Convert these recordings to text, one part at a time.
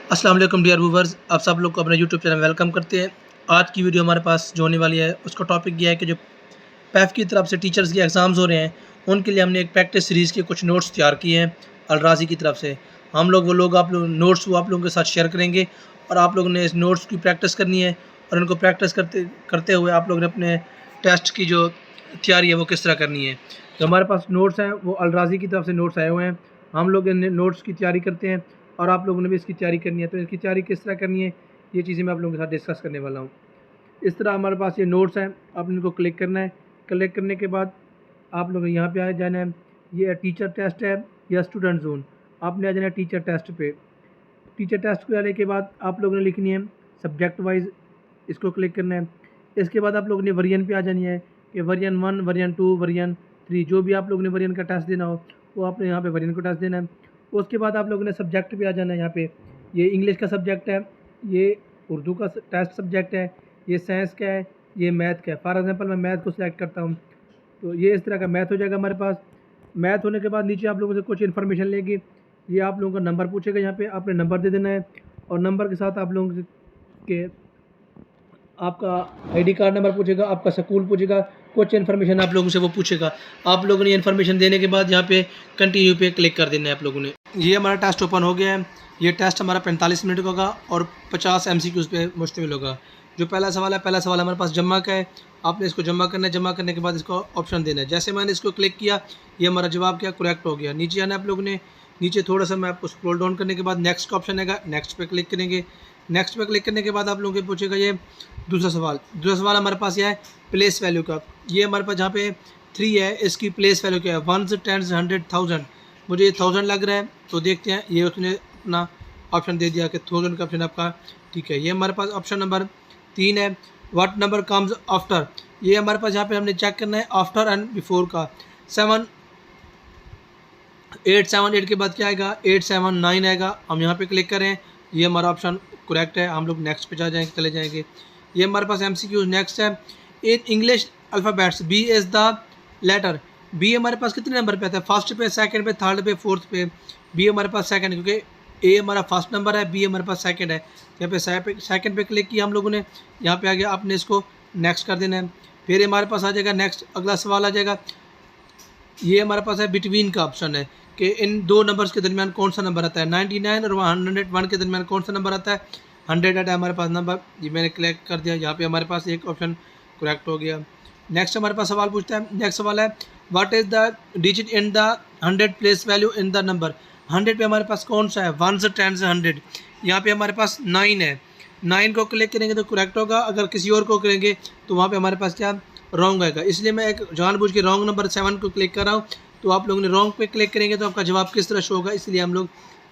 अस्सलाम वालेकुम dear viewers, आप सब लोग को अपने यूट्यूब चैनल में वेलकम करते हैं। आज की वीडियो हमारे पास जो होने वाली है उसका टॉपिक ये है कि जो पैफ की तरफ से टीचर्स के एग्ज़ाम्स हो रहे हैं, उनके लिए हमने एक प्रैक्टिस सीरीज़ के कुछ नोट्स तैयार किए हैं अल राज़ी की तरफ से। हम लोग वो लोग आप लोग नोट्स वो आप लोगों के साथ शेयर करेंगे और आप लोगों ने इस नोट्स की प्रैक्टिस करनी है और उनको प्रैक्टिस करते करते हुए आप लोगों ने अपने टेस्ट की जो तैयारी है वो किस तरह करनी है। जो हमारे पास नोट्स हैं वो अल राज़ी की तरफ से नोट्स आए हुए हैं। हम लोग इन नोट्स की तैयारी करते हैं और आप लोगों ने भी इसकी तैयारी करनी है। तो इसकी तैयारी किस तरह करनी है, ये चीज़ें मैं आप लोगों के साथ डिस्कस करने वाला हूँ। इस तरह हमारे पास ये नोट्स हैं, आपने इनको क्लिक करना है। क्लिक करने के बाद आप लोग यहाँ पे आ जाना है। ये टीचर टेस्ट है या स्टूडेंट जोन, आपने आ जाना है टीचर टेस्ट पे। टीचर टेस्ट को आने के बाद आप लोगों ने लिखनी है सब्जेक्ट वाइज, इसको क्लिक करना है। इसके बाद आप लोगों ने वर्जन पे आ जानी है कि वर्जन 1, वर्जन 2, वर्जन 3, जो भी आप लोगों ने वर्जन का टेस्ट देना हो वो आपने यहाँ पे वर्जन को टेस्ट देना है। उसके बाद आप लोगों ने सब्जेक्ट पे आ जाना है। यहाँ पे ये इंग्लिश का सब्जेक्ट है, ये उर्दू का टेस्ट सब्जेक्ट है, ये साइंस का है, ये मैथ का है। फॉर एग्जांपल मैं मैथ को सिलेक्ट करता हूँ, तो ये इस तरह का मैथ हो जाएगा हमारे पास। मैथ होने के बाद नीचे आप लोगों से कुछ इन्फॉर्मेशन लेगी, ये आप लोगों का नंबर पूछेगा। यहाँ पे आपने नंबर दे देना है और नंबर के साथ आप लोगों के आपका आईडी कार्ड नंबर पूछेगा, आपका स्कूल पूछेगा, कुछ इन्फॉर्मेशन आप लोगों से वो पूछेगा। आप लोगों ने इन्फॉर्मेशन देने के बाद यहाँ पे कंटिन्यू पे क्लिक कर देना है आप लोगों ने। ये हमारा टेस्ट ओपन हो गया है। ये टेस्ट हमारा 45 मिनट का होगा और 50 MCQs पे मुश्तमिल होगा। जो पहला सवाल हमारे पास जमा का है, आपने इसको जमा करना है। जमा करने के बाद इसको ऑप्शन देना है। जैसे मैंने इसको क्लिक किया, ये हमारा जवाब क्या करेक्ट हो गया। नीचे आना आप लोगों ने, नीचे थोड़ा सा मैं आपको स्क्रॉल डाउन करने के बाद नेक्स्ट का ऑप्शन आएगा, नेक्स्ट पे क्लिक करेंगे। नेक्स्ट पे क्लिक करने के बाद आप लोगों को पूछेगा ये दूसरा सवाल हमारे पास यह है प्लेस वैल्यू का। ये हमारे पास जहाँ पे 3 है, इसकी प्लेस वैल्यू क्या है, 1 से 10 से 100, 1000। मुझे ये 1000 लग रहा है, तो देखते हैं। ये उसने अपना ऑप्शन दे दिया कि 1000 का ऑप्शन आपका ठीक है। ये हमारे पास ऑप्शन नंबर 3 है, व्हाट नंबर कम्स आफ्टर। ये हमारे पास यहाँ पे हमने चेक करना है आफ्टर एंड बिफोर का। 7 8 7 8 के बाद क्या आएगा, 8 7 9 आएगा। हम यहाँ पे क्लिक करें, ये हमारा ऑप्शन करेक्ट है। हम लोग नेक्स्ट पे चले जाएंगे। ये हमारे पास MCQ नेक्स्ट है। In English alphabets B is the letter. B हमारे पास कितने नंबर पे आता है, फर्स्ट पे, सेकंड पे, थर्ड पे, फोर्थ पे। बी हमारे पास सेकंड, क्योंकि ए हमारा फर्स्ट नंबर है, बी हमारे पास सेकंड है। यहाँ पे सेकंड पे क्लिक किया हम लोगों ने, यहाँ पे आ गया। आपने इसको नेक्स्ट कर देना है। फिर हमारे पास आ जाएगा नेक्स्ट, अगला सवाल आ जाएगा। ये हमारे पास है बिटवीन का ऑप्शन है कि इन दो नंबर्स के दरमियान कौन सा नंबर आता है। 99 और 101 के दरमियान कौन सा नंबर आता है, 100 आता है हमारे पास नंबर। ये मैंने क्लिक कर दिया, यहाँ पे हमारे पास एक ऑप्शन करेक्ट हो गया। नेक्स्ट हमारे पास सवाल पूछता है, नेक्स्ट सवाल है what is the digit in the 100 place value in the number. 100 पे हमारे पास कौन सा है, 1 से 10 से 100। यहाँ पे हमारे पास 9 है। 9 को क्लिक करेंगे तो करेक्ट होगा, अगर किसी और को करेंगे तो वहाँ पे हमारे पास क्या रॉन्ग आएगा। इसलिए मैं एक जानबूझ के रॉन्ग नंबर 7 को क्लिक कर रहा हूँ। तो आप लोगों ने रॉन्ग पे क्लिक करेंगे तो आपका जवाब किस तरह शो होगा, इसलिए हम लोग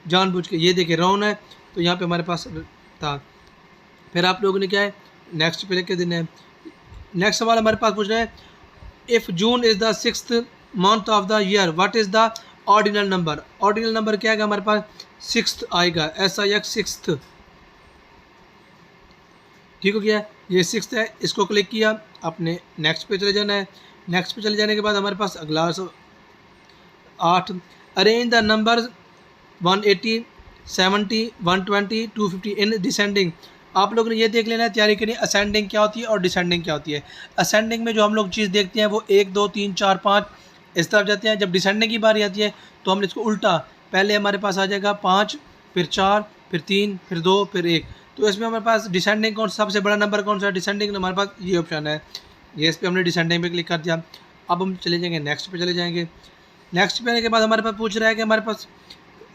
जानबूझ के, ये देखिए रॉन्ग है तो यहाँ पे हमारे पास था। फिर आप लोगों ने क्या है नेक्स्ट पे लिख देना है। नेक्स्ट सवाल हमारे पास पूछ रहे हैं if June is the 6th month of the year what is the ordinal number. Ordinal number क्या आएगा हमारे पास, 6th आएगा, SIX 6th। ठीक हो गया, ये 6th है। इसको क्लिक किया, आपने नेक्स्ट पे चले जाना है। नेक्स्ट पे चले जाने के बाद हमारे पास अगला 8 arrange the number 180 70 120 250 in descending. आप लोगों ने ये देख लेना है, तैयारी करनी असेंडिंग क्या होती है और डिसेंडिंग क्या होती है। असेंडिंग में जो हम लोग चीज़ देखते हैं वो 1 2 3 4 5 इस तरफ जाते हैं। जब डिसेंडिंग की बारी आती है तो हमने इसको उल्टा, पहले हमारे पास आ जाएगा 5, फिर 4, फिर 3, फिर 2, फिर 1। तो इसमें हमारे पास डिसेंडिंग कौन सबसे बड़ा नंबर कौन सा है, डिसेंडिंग हमारे पास ये ऑप्शन है। ये इस पर हमने डिसेंडिंग पे क्लिक कर दिया। अब हम चले जाएंगे नेक्स्ट पे चले जाएंगे। नेक्स्ट पे आने के बाद हमारे पास पूछ रहा है कि हमारे पास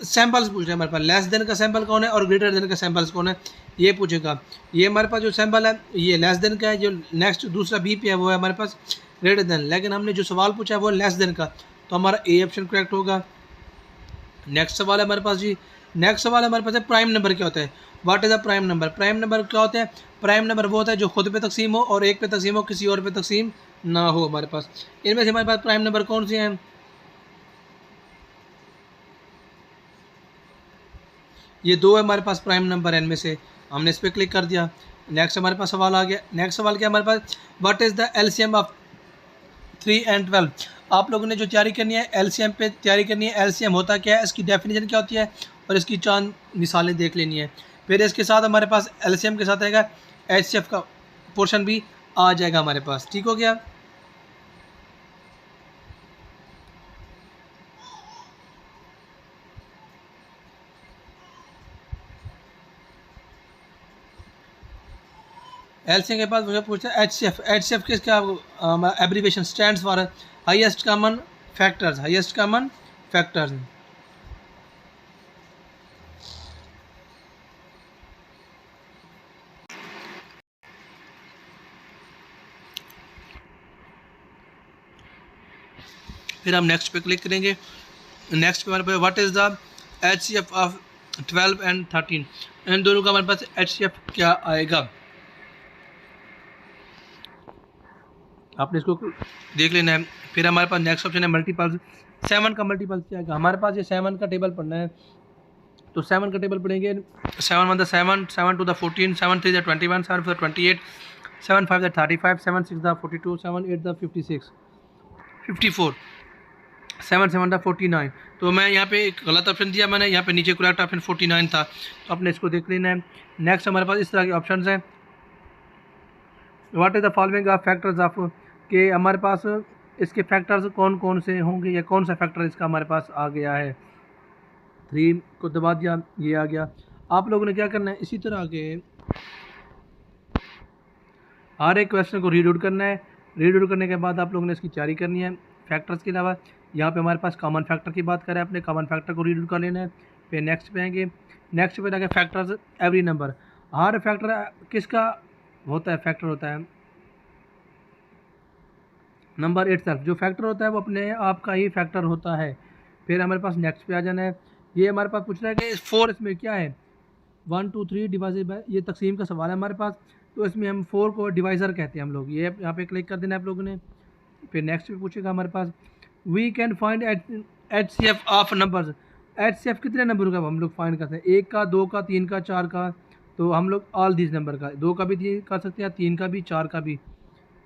सैम्पल्स पूछ रहे हैं। हमारे पास लेस देन का सैम्पल कौन है और ग्रेटर देन का सैम्पल्स कौन है, ये पूछेगा। ये हमारे पास जो सैम्पल है ये लेस देन का है, जो नेक्स्ट दूसरा बी पे है वो है हमारे पास ग्रेटर देन। लेकिन हमने जो सवाल पूछा है वो लेस देन का, तो हमारा ए ऑप्शन करेक्ट होगा। नेक्स्ट सवाल है हमारे पास जी, नेक्स्ट सवाल हमारे पास है प्राइम नंबर क्या होता है, what is the prime number. Prime number क्या होता है, प्राइम नंबर वो होता है जो खुद पे तकसीम हो और एक पे तकसीम हो, किसी और पे तकसीम ना हो हमारे पास। इनमें से हमारे पास प्राइम नंबर कौन से हैं, ये 2 है हमारे पास प्राइम नंबर है। इनमें से हमने इस पर क्लिक कर दिया। नेक्स्ट हमारे पास सवाल आ गया। नेक्स्ट सवाल क्या हमारे पास, what is the LCM of 3 and 12। आप लोगों ने जो तैयारी करनी है LCM पे तैयारी करनी है। LCM होता क्या है, इसकी डेफिनेशन क्या होती है और इसकी चंद मिसालें देख लेनी है। फिर इसके साथ हमारे पास एलसीएम के साथ आएगा एचसीएफ का पोर्शन भी आ जाएगा हमारे पास। ठीक हो गया। एलसीएम के बाद मुझे पूछता है एचसीएफ। एचसीएफ किसका abbreviation stands for highest common factors. Highest common factors. फिर हम नेक्स्ट पे क्लिक करेंगे। नेक्स्ट पे हमारे पास what is the HCF of 12 and 13। इन दोनों का हमारे पास एचसीएफ क्या आएगा, आपने इसको देख लेना है। फिर हमारे पास नेक्स्ट ऑप्शन है मल्टीपल्स। 7 का मल्टीपल्स क्या आएगा, हमारे पास ये 7 का टेबल पढ़ना है, तो 7 का टेबल पढ़ेंगे। 7 1 7, 7 2 14, 7 3 21, 7 4 28, 7 5 35, 7 6 42, 7 8 56, 54, 7 7 49। तो मैं यहाँ पे एक गलत ऑप्शन दिया मैंने, यहाँ पे नीचे करेक्ट ऑप्शन 49 था, तो आपने इसको देख लेना है। नेक्स्ट हमारे पास इस तरह के ऑप्शन हैं। What is the following of factors of, कि हमारे पास इसके फैक्टर्स कौन कौन से होंगे या कौन सा फैक्टर इसका हमारे पास आ गया है। 3 को दबा दिया, ये आ गया। आप लोगों ने क्या करना है, इसी तरह के हर एक क्वेश्चन को रीड आउट करना है। रीड आउट करने के बाद आप लोगों ने इसकी तैयारी करनी है। फैक्टर्स के अलावा यहाँ पे हमारे पास कॉमन फैक्टर की बात करें, अपने कॉमन फैक्टर को रीड आउट कर लेना है। फिर नेक्स्ट पे आएंगे। नेक्स्ट पे आगे फैक्टर्स एवरी नंबर। हर फैक्टर किसका होता है, फैक्टर होता है नंबर इटसेल्फ। जो फैक्टर होता है वो अपने आप का ही फैक्टर होता है। फिर हमारे पास नेक्स्ट पे आ जाना है। ये हमारे पास पूछ रहा है कि 4 इसमें क्या है, 1 2 3 डिवाइडेड बाय, ये तकसीम का सवाल है हमारे पास, तो इसमें हम 4 को डिवाइज़र कहते हैं हम लोग। ये यहाँ पे क्लिक कर देना है आप लोगों ने। फिर नेक्स्ट पे पूछेगा हमारे पास we can find HCF of numbers. HCF कितने नंबर का हम लोग फाइंड करते हैं, 1 का, 2 का, 3 का, 4 का, तो हम लोग ऑल दिस नंबर का, 2 का भी कर सकते हैं, 3 का भी, 4 का भी।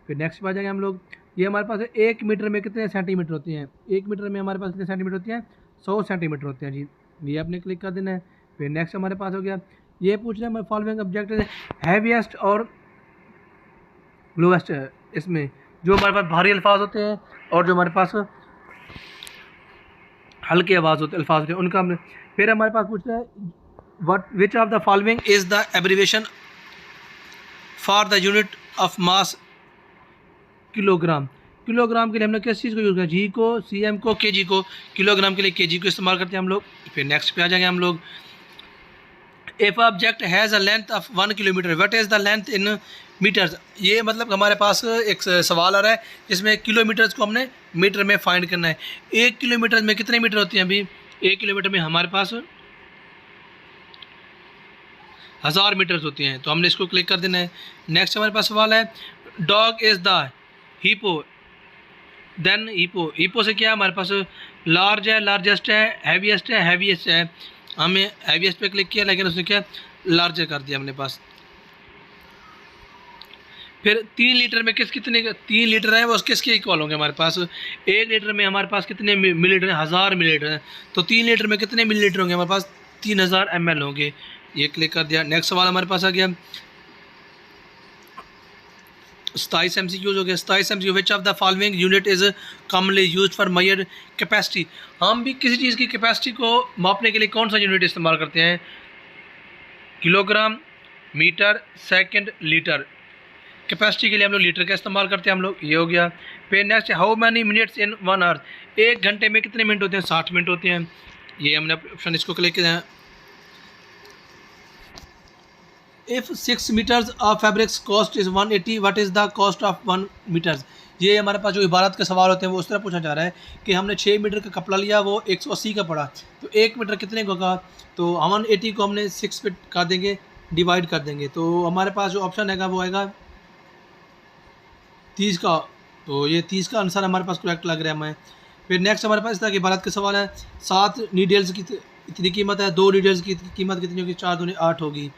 फिर नेक्स्ट पे आ जाएंगे हम लोग। ये हमारे पास 1 मीटर में कितने सेंटीमीटर होते हैं, 1 मीटर में हमारे पास कितने सेंटीमीटर होते हैं, 100 सेंटीमीटर होते हैं जी। ये आपने क्लिक कर देना है। फिर नेक्स्ट हमारे पास हो गया, ये पूछ रहे हैं हमारे फॉलोइंग ऑब्जेक्ट हैवीएस्ट और लोएस्ट है। इसमें जो हमारे पास भारी अल्फाज होते हैं और जो हमारे पास हल्के आवाज़ होते अल्फाज होते हैं उनका हमने। फिर हमारे पास पूछ रहा है what which of the following is the abbreviation for the unit of mass kilogram. Kilogram के लिए हमने किस चीज़ को यूज़ किया, जी को, सीएम को, केजी को। किलोग्राम के लिए केजी को इस्तेमाल करते हैं हम लोग। फिर नेक्स्ट पे आ जाएंगे हम लोग। If object has a length of 1 kilometre what is the length in metres. ये मतलब हमारे पास एक सवाल आ रहा है जिसमें किलोमीटर्स को हमने मीटर में फाइंड करना है। 1 किलोमीटर में कितने मीटर होते हैं, अभी 1 किलोमीटर में हमारे पास 1000 मीटर्स होती हैं, तो हमने इसको क्लिक कर देना है। नेक्स्ट हमारे पास सवाल है डॉग इज़ द हीपो देन हीपो। हीपो से क्या हमारे पास लार्ज है, लार्जेस्ट है, हैवीएस्ट है, हैवीएस्ट है। हमें हैवीएस्ट पे क्लिक किया लेकिन उसने क्या लार्जर कर दिया हमने पास। फिर 3 लीटर में कितने 3 लीटर है वो किसके इक्वल होंगे हमारे पास। 1 लीटर में हमारे पास कितने मिलीलीटर है, 1000 मिलीलीटर है, तो 3 लीटर में कितने मिलीलीटर होंगे हमारे पास, 3000 ml होंगे। ये क्लिक कर दिया। नेक्स्ट सवाल हमारे पास आ गया 27 MCQ हो गया। 27 MCQ which of the following unit is commonly used for measure capacity. हम भी किसी चीज़ की कैपेसिटी को मापने के लिए कौन सा यूनिट इस्तेमाल करते हैं, kilogram, metre, second, litre. Capacity के लिए हम लोग लीटर का इस्तेमाल करते हैं हम लोग। ये हो गया। फिर next how many minutes in 1 hour. 1 घंटे में कितने मिनट होते हैं, 60 मिनट होते हैं। ये हमने ऑप्शन इसको क्लिक किया। If 6 metres of fabrics cost is 180 what is the cost of 1 metres. ये हमारे पास जो इबारत के सवाल होते हैं वो उस तरह पूछा जा रहा है कि हमने 6 मीटर का कपड़ा लिया, वो 180 का पड़ा, तो 1 मीटर कितने का होगा, तो 180 को हमने 6 पे कर देंगे, डिवाइड कर देंगे, तो हमारे पास जो ऑप्शन है वो आएगा 30 का। तो ये 30 का आंसर हमारे पास करेक्ट लग रहा है हमें। फिर नेक्स्ट हमारे पास इस तरह की इबारत के सवाल है 7 नीडल्स की इतनी कीमत है, 2 नीडल्स की कीमत कितनी होगी, 4 दूनी 8 होगी,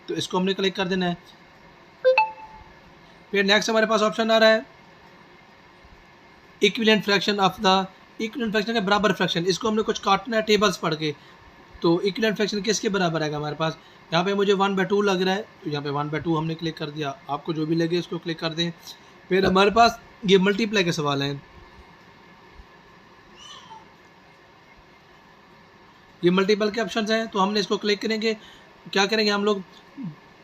तो इसको हमने क्लिक कर देना है। फिर नेक्स्ट हमारे पास ऑप्शन आ रहा है equivalent fraction of the, equivalent fraction के बराबर फ्रैक्शन, इसको हमने कुछ काटना है टेबल्स पढ़ के। तो इक्विवेलेंट फ्रैक्शन किसके बराबर आएगा हमारे पास, यहाँ पे मुझे 1/2 लग रहा है, तो यहाँ पे 1/2 हमने क्लिक कर दिया, आपको जो भी लगे उसको क्लिक कर दें। फिर हमारे पास ये मल्टीप्लाई का सवाल है, ये मल्टीपल के ऑप्शन हैं, तो हमने इसको क्लिक करेंगे, क्या करेंगे हम लोग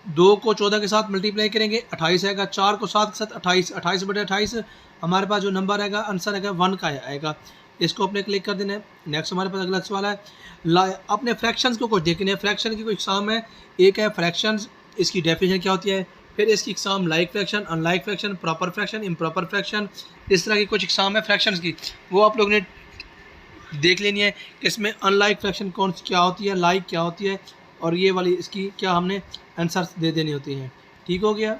2 को 14 के साथ मल्टीप्लाई करेंगे, 28 आएगा, 4 को 7 के साथ 28, 28/28 हमारे पास जो नंबर आएगा आंसर आएगा 1 का आएगा। इसको अपने क्लिक कर देना है। नेक्स्ट हमारे पास अगला सवाल है, अपने फ्रैक्शंस को कुछ देखने हैं। फ्रैक्शन की कोई इकसाम है, एक है फ्रैक्शंस, इसकी डेफिनेशन क्या होती है, फिर इसकी इकसाम like fraction, unlike fraction, proper fraction, improper fraction, इस तरह की कुछ इकसाम है फ्रैक्शंस की, वो आप लोग ने देख लेनी है कि इसमें अनलाइक फ्रैक्शन कौन सी क्या होती है, लाइक क्या होती है, और ये वाली इसकी क्या हमने आंसर दे देनी होती हैं। ठीक हो गया।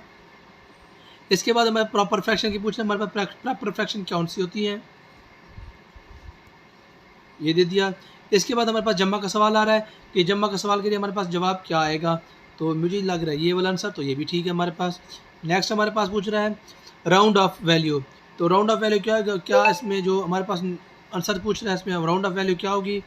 इसके बाद हमें प्रॉपर फ्रैक्शन की पूछना, हमारे पास प्रॉपर फ्रैक्शन कौन सी होती है, ये दे दिया। इसके बाद हमारे पास जम्मा का सवाल आ रहा है कि जम्मा का सवाल के लिए हमारे पास जवाब क्या आएगा, तो मुझे लग रहा है ये वाला आंसर, तो ये भी ठीक है हमारे पास। नेक्स्ट हमारे पास पूछ रहा है राउंड ऑफ वैल्यू, तो राउंड ऑफ वैल्यू क्या इसमें जो हमारे पास आंसर पूछ रहा है, इसमें राउंड ऑफ वैल्यू क्या होगी,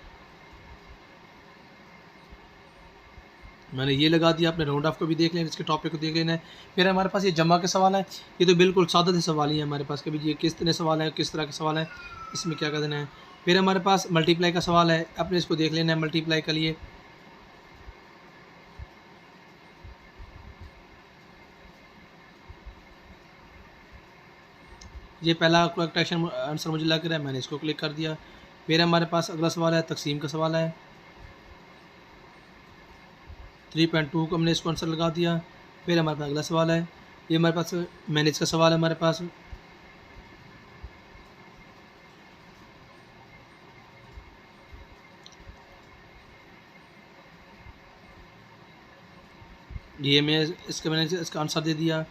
मैंने ये लगा दिया, आपने राउंड ऑफ को भी देख लेना, इसके टॉपिक को देख लेना है। फिर हमारे पास ये जमा के सवाल है, ये तो बिल्कुल सादा से सवाल ही है हमारे पास, कभी ये किस तरह सवाल है, किस तरह के सवाल है, इसमें क्या कर देना है। फिर हमारे पास मल्टीप्लाई का सवाल है, अपने इसको देख लेना है मल्टीप्लाई के लिए। ये पहला करेक्ट आंसर मुझे लग रहा है, मैंने इसको क्लिक कर दिया। फिर हमारे पास अगला सवाल है तकसीम का सवाल है, 3.2 को हमने इसको आंसर लगा दिया। फिर हमारे पास अगला सवाल है, ये हमारे पास मैनेज का सवाल है हमारे पास। ये मैं मैंने इसका आंसर दे दिया।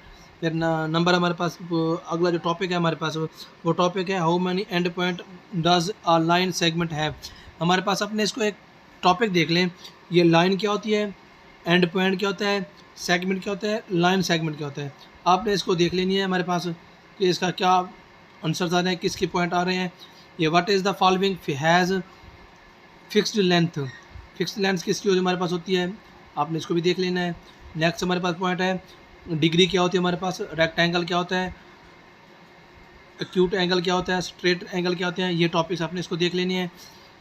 फिर नंबर हमारे पास अगला जो टॉपिक है हमारे पास वो टॉपिक है how many and point does a line segment have. हमारे पास अपने इसको एक टॉपिक देख लें, ये लाइन क्या होती है, एंड पॉइंट क्या होता है, सेगमेंट क्या होता है, लाइन सेगमेंट क्या होता है। आपने इसको देख लेनी है हमारे पास कि इसका क्या आंसर आ रहे हैं, किसके पॉइंट आ रहे हैं। ये what is the following has fixed length, fixed length किसकी हमारे पास होती है, आपने इसको भी देख लेना है। नेक्स्ट हमारे पास पॉइंट है डिग्री क्या होती है हमारे पास, रेक्टेंगल क्या होता है, एक्यूट एंगल क्या होता है, स्ट्रेट एंगल क्या होते हैं, ये टॉपिक्स आपने इसको देख लेनी है।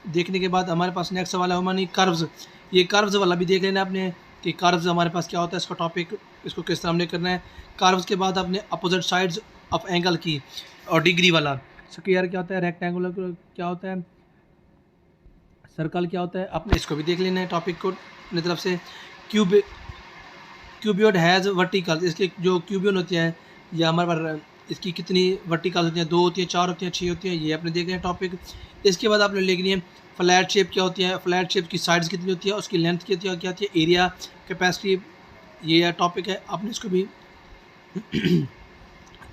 देखने के बाद हमारे पास नेक्स्ट सवाल है हमारी कर्व्स, ये कर्व्स वाला भी देख लेना आपने कि कर्व्स हमारे पास क्या होता है, इसका टॉपिक इसको किस तरह हमने करना है। कर्व्स के बाद आपने अपोजिट साइड्स ऑफ एंगल की और डिग्री वाला, स्क्वायर क्या होता है, रेक्टेंगुलर क्या होता है, सर्कल क्या होता है, आपने इसको भी देख लेना है टॉपिक को अपनी तरफ से। क्यूबियोड हैज़ वर्टिकल, इसकी जो क्यूबियन होती है या हमारे पास इसकी कितनी वर्टिकल होती हैं, 2 होती हैं, 4 होती हैं, 6 होती हैं, ये आपने देख लें टॉपिक। इसके बाद आपने लिखनी है फ्लैट शेप क्या होती है, फ्लैट शेप की साइड्स कितनी होती है, उसकी लेंथ कितनी क्या होती है, एरिया कैपेसिटी, ये टॉपिक है, आपने इसको भी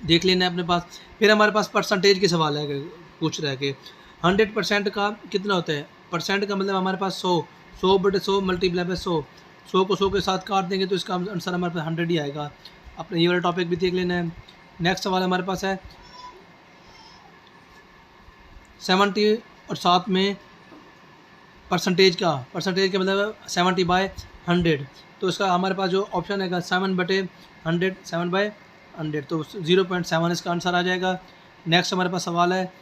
देख लेना है अपने पास। फिर हमारे पास परसेंटेज के सवाल है, पूछ रहा है कि 100% का कितना होता है, परसेंट का मतलब हमारे पास 100/100 मल्टीप्लाई बाय 100 को 100 के साथ काट देंगे तो इसका आंसर हमारे पास 100 ही आएगा। अपने ये वाला टॉपिक भी देख लेना है। नेक्स्ट सवाल हमारे पास है 70 और साथ में परसेंटेज का मतलब 70/100, तो इसका हमारे पास जो ऑप्शन है 7/100, 7/100, तो 0.7 इसका आंसर आ जाएगा। नेक्स्ट हमारे पास सवाल है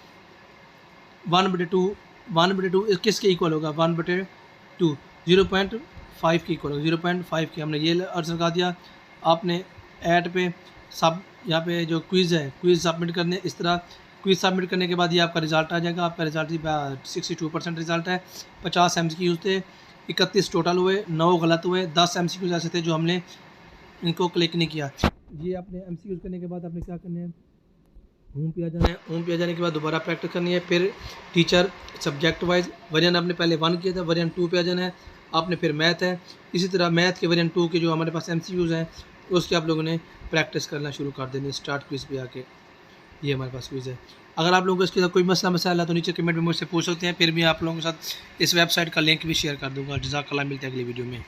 1/2 किसके इक्वल होगा, 1/2 0.5 के इक्वल होगा, 0.5 के, हमने ये आंसर लगा दिया। आपने ऐड पे सब यहाँ पे जो क्विज़ है, क्विज़ सबमिट करने, इस तरह क्विज़ सबमिट करने के बाद ये आपका रिज़ल्ट आ जाएगा। आपका रिज़ल्ट 62% रिज़ल्ट है। 50 MCQ थे, 31 टोटल हुए, 9 गलत हुए, 10 MCQ ऐसे थे जो हमने इनको क्लिक नहीं किया। ये आपने MCQ करने के बाद आपने क्या करना है, होम पे आ जाना है। होम पे आ जाने के बाद दोबारा प्रैक्टिस करनी है। फिर टीचर सब्जेक्ट वाइज वर्जन आपने पहले 1 किया था, वर्जन 2 पे आ जाना है आपने। फिर मैथ है, इसी तरह मैथ के वर्जन 2 के जो हमारे पास MCQs हैं उसके आप लोगों ने प्रैक्टिस करना शुरू कर देनी। स्टार्ट क्विज़ पे आके ये हमारे पास क्विज़ है। अगर आप लोगों को इसके साथ कोई मसला है तो नीचे कमेंट में मुझसे पूछ सकते हैं, फिर मैं आप लोगों के साथ इस वेबसाइट का लिंक भी शेयर कर दूँगा। जज़ाकल्लाह, मिलते हैं अगली वीडियो में।